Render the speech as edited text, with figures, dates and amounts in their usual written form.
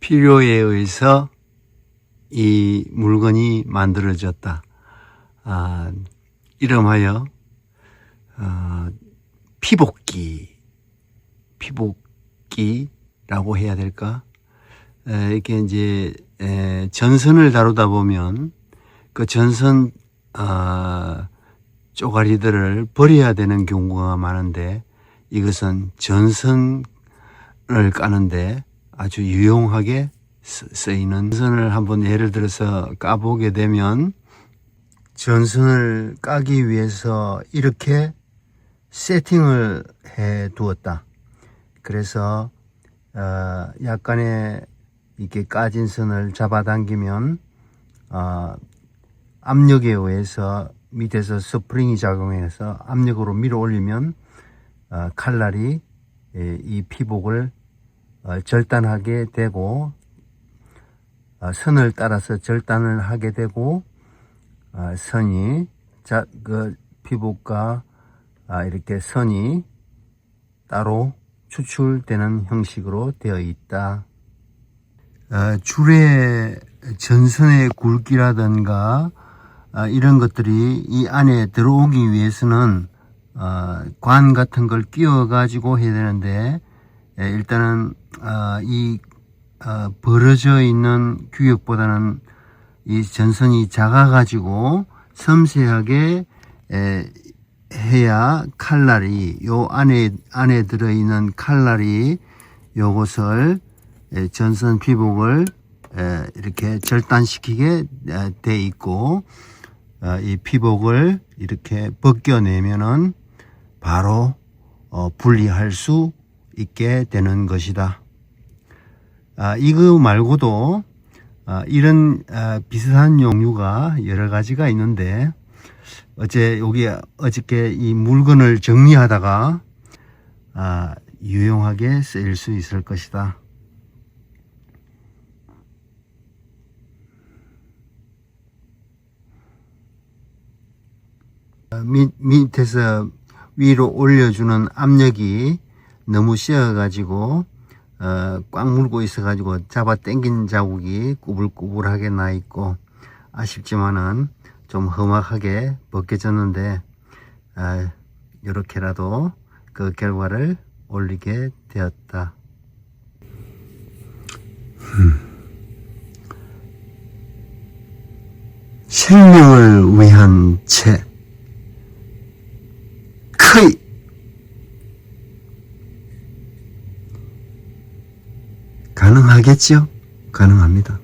필요에 의해서 이 물건이 만들어졌다. 이름하여 피복기라고 해야 될까? 이렇게 이제 전선을 다루다 보면 그 전선 쪼가리들을 버려야 되는 경우가 많은데, 이것은 전선을 까는데 아주 유용하게 쓰이는, 전선을 한번 예를 들어서 까보게 되면, 전선을 까기 위해서 이렇게 세팅을 해 두었다. 그래서 약간의 이렇게 까진 선을 잡아당기면 압력에 의해서 밑에서 스프링이 작용해서 압력으로 밀어 올리면 칼날이 이 피복을 절단하게 되고, 선을 따라서 절단을 하게 되고, 선이 그 피복과 이렇게 선이 따로 추출되는 형식으로 되어 있다. 줄의 전선의 굵기라든가 이런 것들이 이 안에 들어오기 위해서는 관 같은 걸 끼워 가지고 해야 되는데, 일단은 이 벌어져 있는 규격보다는 이 전선이 작아 가지고 섬세하게 해야 칼날이, 요 안에 들어있는 칼날이 요것을 전선 피복을 이렇게 절단시키게 돼 있고, 이 피복을 이렇게 벗겨내면은 바로 분리할 수 있게 되는 것이다. 이거 말고도 이런 비슷한 용류가 여러 가지가 있는데, 어저께 이 물건을 정리하다가 유용하게 쓰일 수 있을 것이다. 밑에서 위로 올려주는 압력이 너무 세어 가지고 꽉 물고 있어 가지고 잡아 당긴 자국이 꾸불꾸불하게 나 있고, 아쉽지만은 좀 험악하게 벗겨졌는데, 이렇게라도 그 결과를 올리게 되었다. 생명을 위한 채 크이 가능하겠죠? 가능합니다.